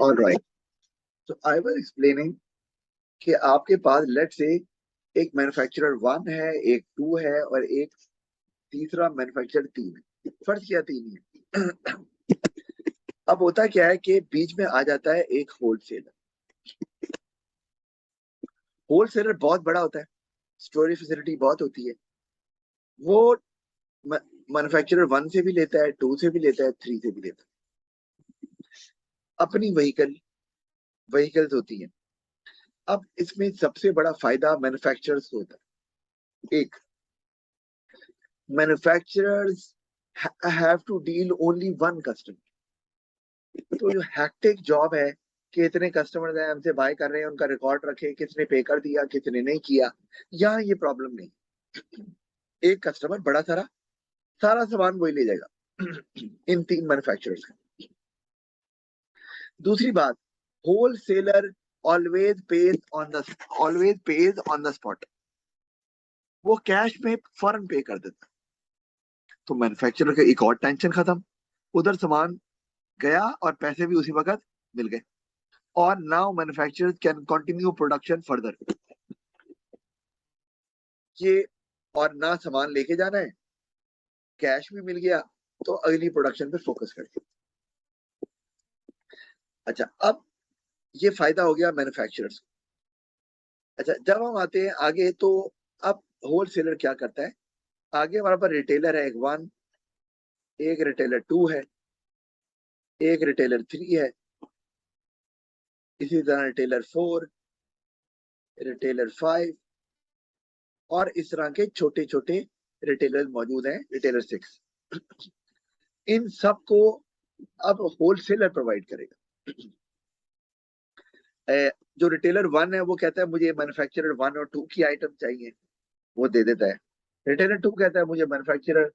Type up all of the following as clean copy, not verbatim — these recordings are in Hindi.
All right. So I was explaining कि आपके पास लेट से एक मैन्युफैक्चरर 1 है, एक 2 है और एक तीसरा मैन्युफैक्चरर 3 है। फर्ज किया 3 ही है। अब होता क्या है कि बीच में आ जाता है एक होलसेलर। होलसेलर बहुत बड़ा होता है, स्टोरेज फैसिलिटी बहुत होती है। वो मैन्युफैक्चरर 1 से भी लेता है, 2 से भी लेता है, 3 से भी लेता है। अपनी व्हीकल्स होती हैं। अब इसमें सबसे बड़ा फायदा मैन्युफैक्चरर्स को होता है। एक, manufacturers have to deal only one customer. तो जो हैक्टिक जॉब है कि इतने कस्टमर्स हैं हमसे बाय कर रहे हैं, उनका रिकॉर्ड रखे, किसने पे कर दिया किसने नहीं किया, यहाँ ये प्रॉब्लम नहीं। एक कस्टमर बड़ा सारा सारा सामान वही ले जाएगा इन 3 मैन्युफैक्चरर्स का। दूसरी बात, wholesaler always page on the spot. वो कैश में फौरन पे कर देता। तो मैन्युफैक्चरर का एक और टेंशन खत्म, उधर सामान गया और पैसे भी उसी वक्त मिल गए। और now manufacturers can continue production further. ये और ना सामान लेके जाना है, कैश भी मिल गया, तो अगली प्रोडक्शन पे फोकस कर दिया। अच्छा, अब ये फायदा हो गया मैन्युफैक्चरर्स को। अच्छा, जब हम आते हैं आगे, तो अब होलसेलर क्या करता है? आगे हमारे पास रिटेलर है, एक 1, एक रिटेलर 2 है, एक रिटेलर 3 है, इसी तरह रिटेलर 4, रिटेलर 5 और इस तरह के छोटे छोटे रिटेलर मौजूद हैं, रिटेलर 6। इन सब को अब होलसेलर प्रोवाइड करेगा। जो रिटेलर 1 है वो कहता है मुझे मैन्युफैक्चरर 1 और 2 की आइटम चाहिए, वो दे देता है। रिटेलर 2 कहता है मुझे मैन्युफैक्चरर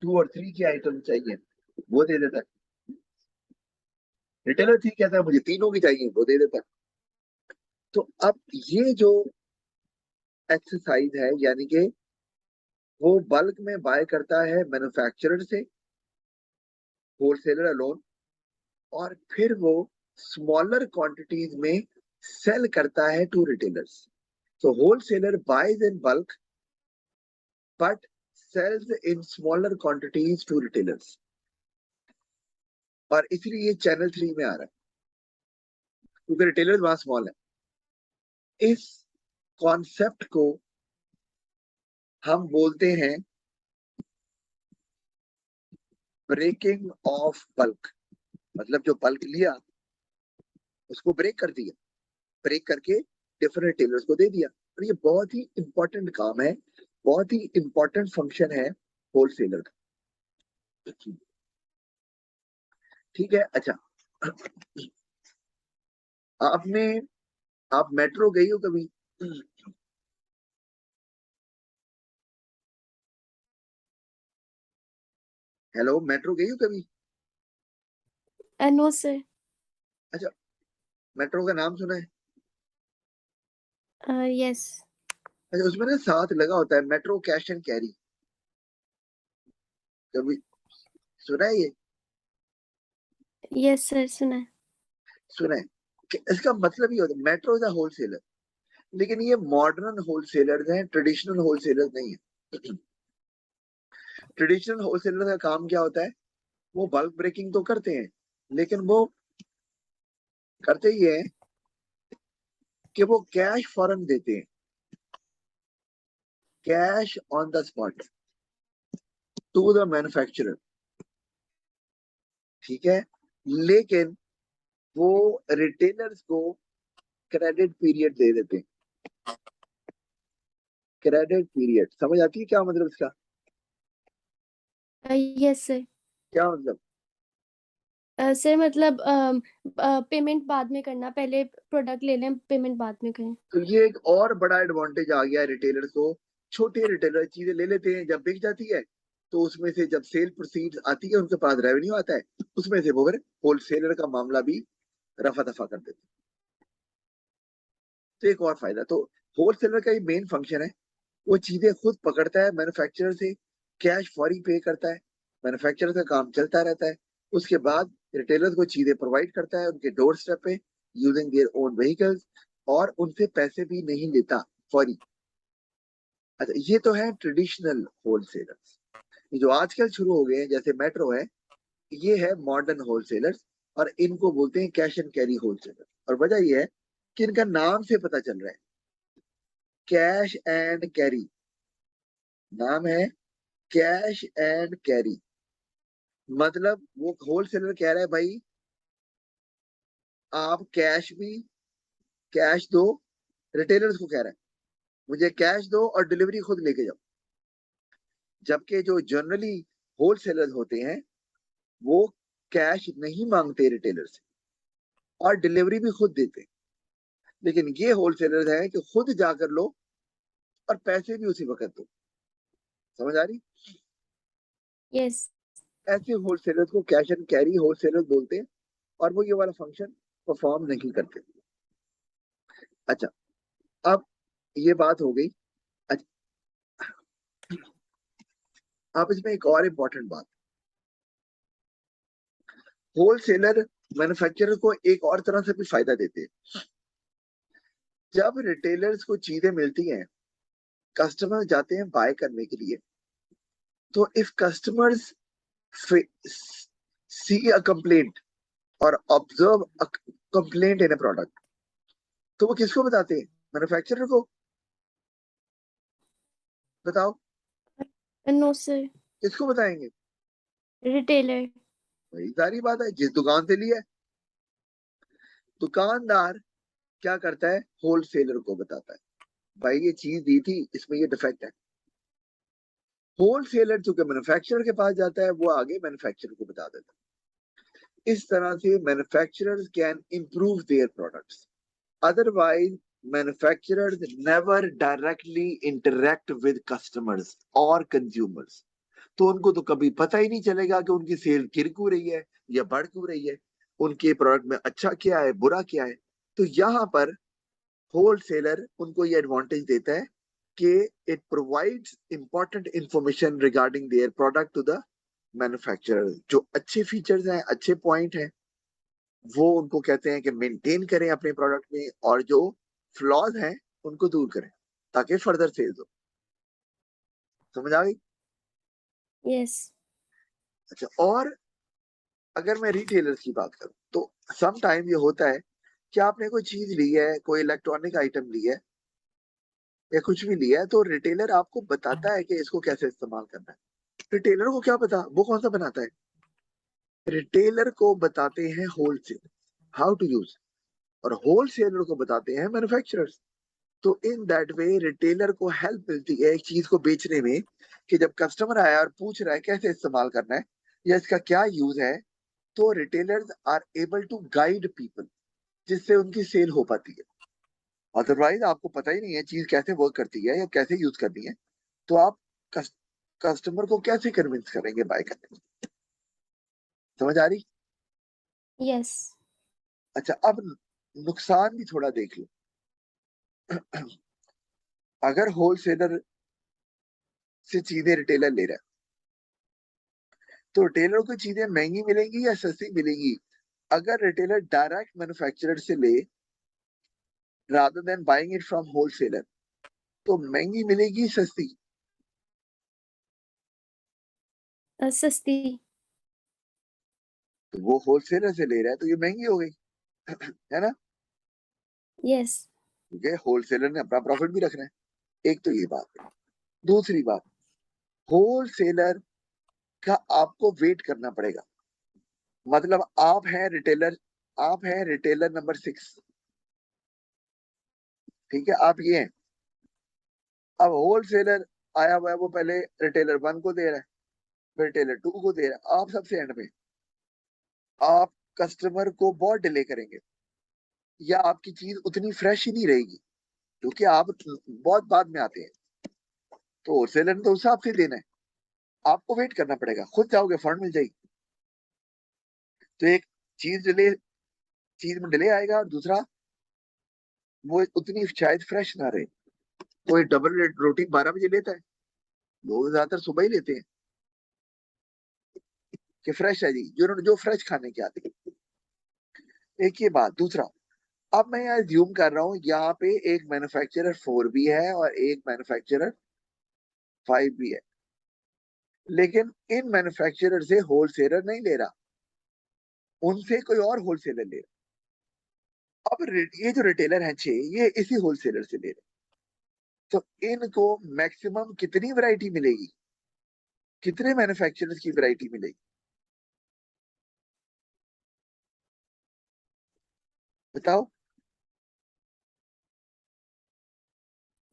2 और 3 की आइटम चाहिए, वो दे देता है। रिटेलर 3 कहता है मुझे तीनों की चाहिए, वो दे देता है। तो अब ये जो एक्सरसाइज है, यानी कि वो बल्क में बाय करता है मैन्युफैक्चरर से, होलसेलर अलोन, और फिर वो स्मॉलर क्वांटिटीज में सेल करता है to retailers. So wholesaler buys in bulk but sells in smaller quantities to retailers। और इसलिए ये चैनल 3 में आ रहा है, क्योंकि रिटेलर्स वहां स्मॉल है। इस कॉन्सेप्ट को हम बोलते हैं ब्रेकिंग ऑफ बल्क। मतलब जो बल्क लिया उसको ब्रेक कर दिया, ब्रेक करके डिफरेंट रिटेलर्स को दे दिया। और ये बहुत ही इंपॉर्टेंट काम है, बहुत ही इंपॉर्टेंट फंक्शन है होलसेलर का। ठीक है। अच्छा, आपने आप मेट्रो गई हो कभी? हेलो, मेट्रो गई हो कभी? No sir. अच्छा, मेट्रो का नाम सुना है? यस। अच्छा, उसमें ना साथ लगा होता है मेट्रो कैश एंड कैरी, कभी सुना है ये? यस सर, सुना है। सुना है कि इसका मतलब ये होता है मेट्रो इज अ होलसेलर, लेकिन ये मॉडर्न होलसेलर्स हैं, ट्रेडिशनल होलसेलर्स नहीं है। ट्रेडिशनल होलसेलर का काम क्या होता है? वो बल्क ब्रेकिंग तो करते हैं, लेकिन वो करते ही है कि वो कैश फौरन देते हैं, cash on the spot to the manufacturer. ठीक है, लेकिन वो रिटेलर्स को क्रेडिट पीरियड दे देते हैं। क्रेडिट पीरियड समझ आती है क्या मतलब इसका? Yes sir. क्या मतलब? सर मतलब पेमेंट बाद में करना, पहले प्रोडक्ट ले लें, पेमेंट बाद में करें। तो ये एक और बड़ा एडवांटेज आ गया है रिटेलर्स को। छोटे रिटेलर चीजें ले लेते हैं, जब बिक जाती है तो उसमें से जब सेल प्रोसीड्स आती है, उनके पास रेवेन्यू आता है, उसमें से वो फिर होलसेलर का मामला भी रफा दफा कर देते हैं। तो एक और फायदा, तो होलसेलर का ये मेन फंक्शन है, वो चीजें खुद पकड़ता है मैन्युफैक्चरर से, कैश फौरी पे करता है, मैन्युफैक्चरर का काम चलता रहता है। उसके बाद रिटेलर्स को चीजें प्रोवाइड करता है उनके डोर स्टेप पे यूजिंग देयर ओन व्हीकल्स, और उनसे पैसे भी नहीं लेता फॉरी। अच्छा, ये तो है ट्रेडिशनल होलसेलर्स। ये जो आजकल शुरू हो गए हैं जैसे मेट्रो है, ये है मॉडर्न होलसेलर्स, और इनको बोलते हैं कैश एंड कैरी होलसेलर। और वजह ये है कि इनका नाम से पता चल रहा है, कैश एंड कैरी, नाम है कैश एंड कैरी। मतलब वो होलसेलर कह रहा है भाई आप कैश दो, रिटेलर्स को कह रहा है मुझे कैश दो और डिलीवरी खुद लेके जाओ। जबकि जो जनरली होलसेलर होते हैं वो कैश नहीं मांगते रिटेलर से और डिलीवरी भी खुद देते हैं। लेकिन ये होलसेलर हैं कि खुद जाकर लो और पैसे भी उसी वक्त दो। समझ आ रही? यस। ऐसे होलसेलर्स को कैश एंड कैरी होलसेलर बोलते हैं, और वो ये वाला फंक्शन परफॉर्म नहीं करते। अच्छा, अब ये बात हो गई। अच्छा, अब इसमें एक और इम्पोर्टेंट बात, होलसेलर मैन्युफैक्चरर को एक और तरह से भी फायदा देते हैं। जब रिटेलर्स को चीजें मिलती हैं, कस्टमर जाते हैं बाय करने के लिए, तो if customers see a complaint और observe a complaint in a product, तो वो किसको बताते हैं? मैन्युफैक्चरर को। बताओ नो सर। किसको बताएंगे? रिटेलर। वही सारी बात है, जिस दुकान से लिया है। दुकानदार क्या करता है? होलसेलर को बताता है भाई ये चीज दी थी, इसमें ये डिफेक्ट है। होलसेलर चूंकि मैन्युफैक्चरर के पास जाता है, वो आगे मैन्युफैक्चरर को बता देता है। इस तरह से manufacturers can improve their products. Otherwise, manufacturers never directly interact with customers or consumers. तो उनको तो कभी पता ही नहीं चलेगा कि उनकी सेल गिर क्यों रही है या बढ़ क्यों रही है, उनके प्रोडक्ट में अच्छा क्या है बुरा क्या है। तो यहाँ पर होलसेलर उनको ये एडवांटेज देता है कि it provides important information regarding their product to the manufacturer. जो अच्छे फीचर्स हैं, अच्छे पॉइंट हैं, वो उनको कहते हैं कि मेंटेन करें अपने प्रोडक्ट में, और जो फ्लॉज हैं उनको दूर करें ताकि फर्दर सेल्स हो। समझ आ गई? यस। अच्छा, और अगर मैं रिटेलर्स की बात करूं तो सम टाइम ये होता है कि आपने कोई चीज ली है, कोई इलेक्ट्रॉनिक आइटम ली है या कुछ भी लिया है, तो रिटेलर आपको बताता है कि इसको कैसे इस्तेमाल करना है। रिटेलर को क्या पता वो कौन सा बनाता है? रिटेलर को बताते हैं होलसेल हाउ टू यूज, और होलसेलर को बताते हैं मैन्युफैक्चरर्स। तो इन दैट वे रिटेलर को हेल्प मिलती है एक चीज को बेचने में, कि जब कस्टमर आया और पूछ रहा है कैसे इस्तेमाल करना है या इसका क्या यूज है, तो retailers are able to guide people, जिससे उनकी सेल हो पाती है। अदरवाइज आपको पता ही नहीं है चीज कैसे वर्क करती है या कैसे यूज करनी है, तो आप कस्टमर को कैसे कन्विंस करेंगे बाय करने में? समझ आ रही? यस। अच्छा, अब नुकसान भी थोड़ा देख लो। अगर होलसेलर से चीजें रिटेलर ले रहा है, तो रिटेलर को चीजें महंगी मिलेंगी या सस्ती मिलेंगी? अगर रिटेलर डायरेक्ट मैन्युफैक्चरर से ले rather than buying it from wholesaler, तो महंगी मिलेगी सस्ती? सस्ती। तो वो होलसेलर से ले रहा है तो ये महंगी हो गई, है ना? यस। क्योंकि होलसेलर ने अपना प्रॉफिट भी रखना है। एक तो ये बात है। दूसरी बात, होलसेलर का आपको वेट करना पड़ेगा। मतलब आप हैं रिटेलर नंबर 6, ठीक है, आप ये हैं। अब होलसेलर आया हुआ है, वो पहले रिटेलर 1 को दे रहा है, फिर रिटेलर 2 को दे रहा है, आप सबसे एंड में। आप कस्टमर को बहुत डिले करेंगे, या आपकी चीज उतनी फ्रेश ही नहीं रहेगी क्योंकि आप बहुत बाद में आते हैं। तो होलसेलर ने तो उस हिसाब से देना है, आपको वेट करना पड़ेगा। खुद जाओगे फौरन मिल जाएगी। तो एक चीज में डिले आएगा, और दूसरा वो उतनी शायद फ्रेश ना रहे। कोई डबल रोटी 12 बजे लेता है, लोग ज्यादातर सुबह ही लेते हैं। कि फ्रेश है जी, जो फ्रेश खाने की आती है। एक ये बात। दूसरा, अब मैं यहाँ ज्यूम कर रहा हूँ, यहाँ पे एक मैन्युफैक्चरर 4 भी है और एक मैन्युफैक्चरर 5 भी है, लेकिन इन मैन्युफैक्चरर से होलसेलर नहीं ले रहा, उनसे कोई और होलसेलर ले रहा। अब ये जो रिटेलर है 6, ये इसी होलसेलर से ले रहे, तो इनको मैक्सिमम कितनी वैरायटी मिलेगी, कितने मैन्युफैक्चरर्स की वैरायटी मिलेगी, बताओ।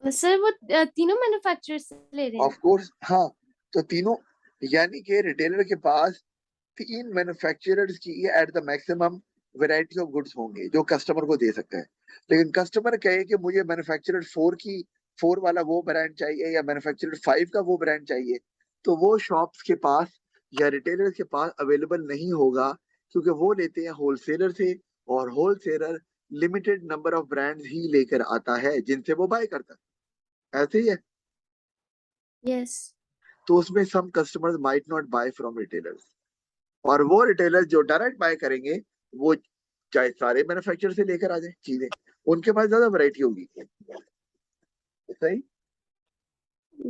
सर वो तीनों मैन्युफैक्चरर से ले रहे हैं। ऑफ कोर्स, हाँ। तो तीनों, यानी कि रिटेलर के पास 3 मैन्युफैक्चरर्स की at the maximum variety of goods होंगे जो कस्टमर को दे सकते हैं। लेकिन कस्टमर कहे कि मुझे मैन्युफैक्चरर 4 वाला वो ब्रांड चाहिए या मैन्युफैक्चरर 5 का वो ब्रांड चाहिए, तो वो शॉप्स के पास या रिटेलर के पास अवेलेबल नहीं होगा, क्योंकि वो लेते हैं होलसेलर से, और wholesaler limited number of brands ही लेकर आता है जिनसे वो बाय करता है। ऐसे ही है। यस। तो उसमें some customers might not buy from retailers, और वो रिटेलर्स जो डायरेक्ट बाय करेंगे, वो चाहे सारे मैन्युफैक्चरर से लेकर आ जाए चीजें, उनके पास ज्यादा वैरायटी होगी। सही।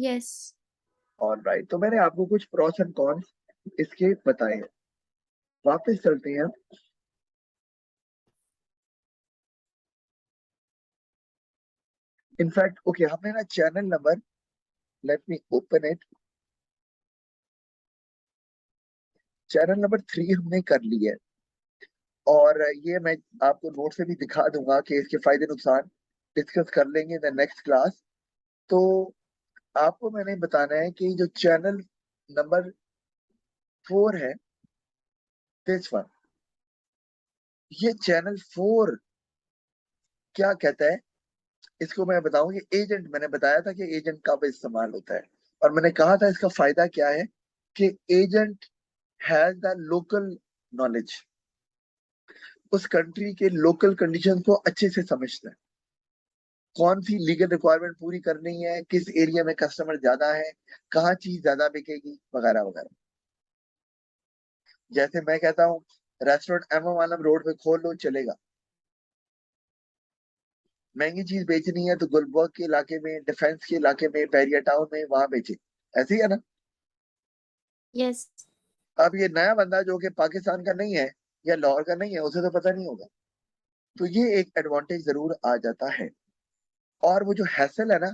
यस। और राइट, तो मैंने आपको कुछ प्रोस एंड कॉन्स इसके बताए हैं। वापस चलते हैं। इनफैक्ट ओके, हमने ना channel number, let me open it, channel number 3 हमने कर ली है, और ये मैं आपको नोट से भी दिखा दूंगा कि इसके फायदे नुकसान डिस्कस कर लेंगे इन द नेक्स्ट क्लास। तो आपको मैंने बताना है कि जो चैनल नंबर 4 है, दिस वन, ये चैनल 4 क्या कहता है, इसको मैं बताऊं। ये एजेंट, मैंने बताया था कि एजेंट कब इस्तेमाल होता है, और मैंने कहा था इसका फायदा क्या है, कि agent has the local knowledge, उस कंट्री के लोकल कंडीशन को अच्छे से समझता है, कौन सी लीगल रिक्वायरमेंट पूरी करनी है, किस एरिया में कस्टमर ज्यादा है, कहाँ चीज ज्यादा बिकेगी, वगैरह वगैरह। जैसे मैं कहता हूँ रेस्टोरेंट एमओ आलम रोड पे खोल लो, चलेगा। महंगी चीज बेचनी है तो गुलबर्ग के इलाके में, डिफेंस के इलाके में, बैरिया टाउन में, वहां बेचे। ऐसे ही है ना। यस। अब ये नया बंदा जो कि पाकिस्तान का नहीं है या लाहौर का नहीं है, उसे तो पता नहीं होगा। तो ये एक एडवांटेज जरूर आ जाता है। और वो जो हैसल है ना,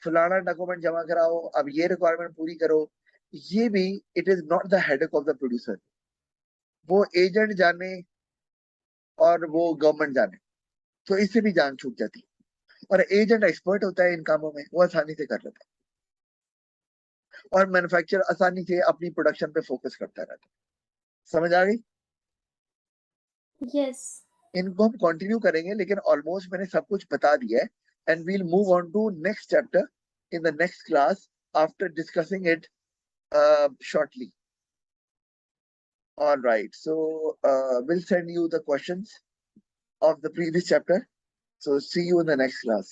फलाना डॉक्यूमेंट जमा कराओ, अब ये रिक्वायरमेंट पूरी करो, ये भी, it is not the headache of the producer. वो एजेंट जाने और वो गवर्नमेंट जाने, तो इससे भी जान छूट जाती है। और एजेंट एक्सपर्ट होता है इन कामों में, वो आसानी से कर लेता है, और मैन्युफैक्चरर आसानी से अपनी प्रोडक्शन पे फोकस करता रहता है। समझ आ गई। यस। इनको हम कंटिन्यू करेंगे, लेकिन ऑलमोस्ट मैंने सब कुछ बता दिया है, and we'll move on to next chapter in the next class after discussing it shortly. All right, so we'll send you the questions of the previous chapter. So see you in the next class.